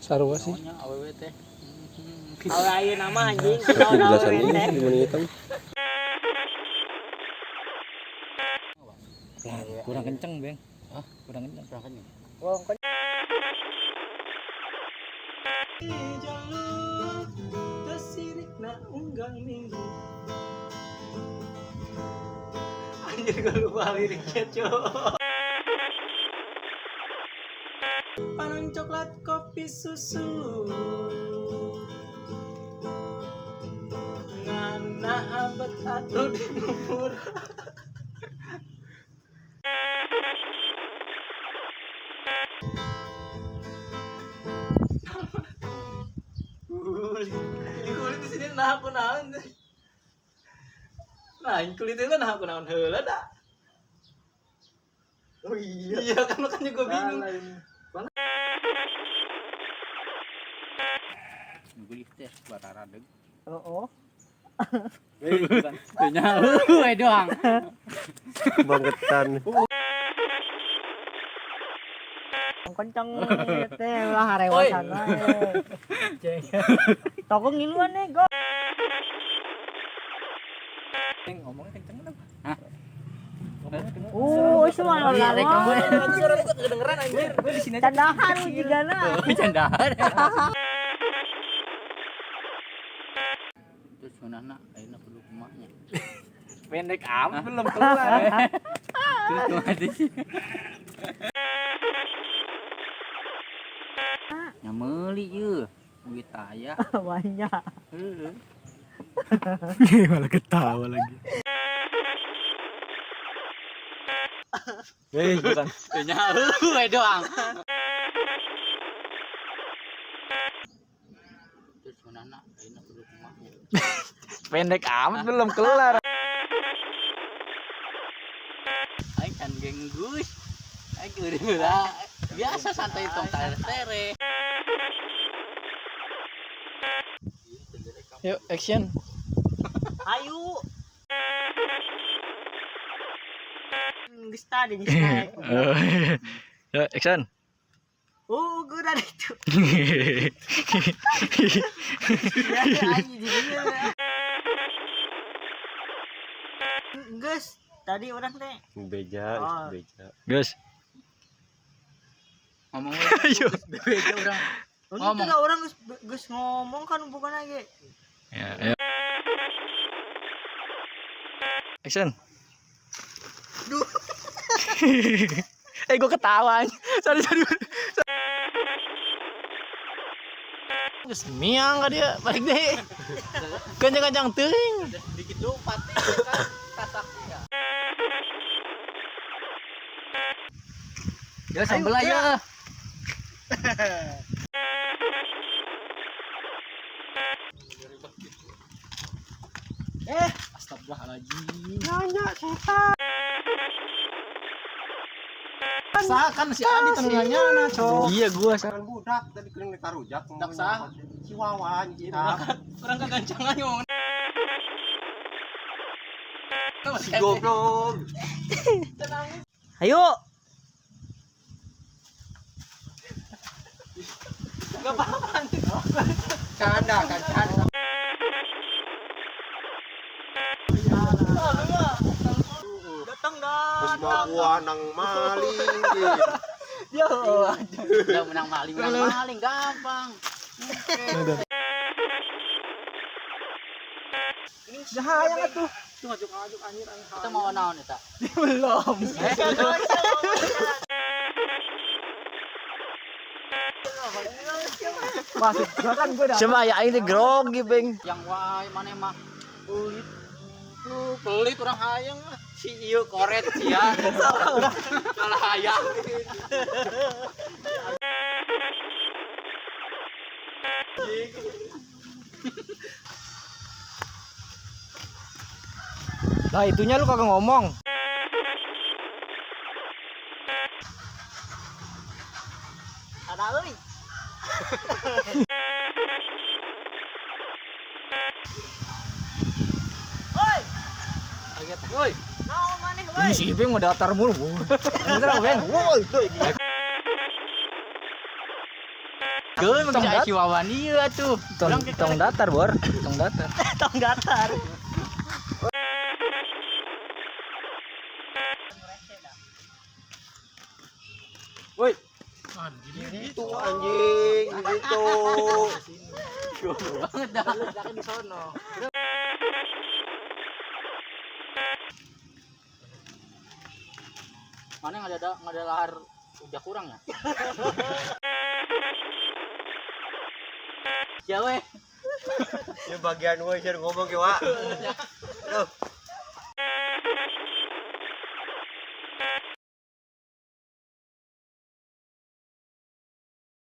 Sarua sih. Namanya awewe teh. Awe ayeuna nama anjing. Jelasan ini di mana hitam. Kurang kenceng, Bang. Hah? Kurang kenceng. Wong kan anjir gue lupa liriknya cok. Panang coklat kopi susu ngana abet atuh di bubur. Kulit di sini nah aku naon. Nah, kulit itu nah aku naon heula dah. Oh iya. Iya kan makanya gue bingung. Gulik teh buat aradeg. Oh. Nya we doang. Bangetan. Kenceng teh ulah harewasan wae. Toko ngiluan nih, go. Ngomongnya kenceng kenapa? Semua Iya, rek kamu lawan. suara lu kedengeran anjir. Gua di sini aja. Candahan jigana. Candaan. Terus manahna ayeuna kudu kumanya. Pendek amat belum keluar. Terus kumaha sih? Nya meuli ieu. Duit aya. Banyak. Heeh. Malah ketawa lagi. Bukan. Nya we doang. Terus manahna ayeuna kudu kumanya. Pendek amat belum keluar. Aing kan geng Gus. Aing kudu heula. Biasa santai tong tere. Yuk, action. Ayo. Geus tadi geus naik. Yuk, action. Gue udah itu. Ya anjing dia. Geus, tadi orang teh. Beja, Oh. beja. Gus. Ngomong Ayo. bebeja urang. Ini Ngomong. juga orang geus ngomong kan bukan lagi. Ya, ayo. Action. Duh. Gue ketawa. Sorry. Geus miang ka dia, balik deh. Kencang-kencang teuing. Dikit dulu pati kan kasaknya. Ya sambel aja. Astagfirullahaladzim. Nanya setan. Kan si Adi tengahnya nah, cok. Iya, gua Kan budak tadi kering di karujak Budak sah? si Wawan Kurang kegancangan ngomong. si goblok. Ayo. Enggak apa-apa. Canda kan canda. Datang Terus dah. bawa nang maling gitu. Yo. Udah menang maling gampang. Bahaya enggak tuh? Ngajuk anjir Kita mau naon eta? Belum. Masuk kan gue dah. Cuma ya ini grogi, Beng. Yang wae mana mah pelit. Tuh pelit urang hayang mah. Si ieu koret sia. Salah hayang. Nah, itunya lu kagak ngomong. Ada euy. Oi, Kaget, woi. naon maneh Ini woi? si Ibeng mau datar mulu. Bener, Beng. Woi, tuh. Keun Tong bisa dat- Chihuahua ieu atuh. Tong datar bor, tong datar. Tong datar. Woi. Itu anjing gitu. Banget dah. Lagi di sono. Mana nggak ada lahar udah kurang ya? Ya weh. Ya bagian gue ngomong ke wa. Aduh.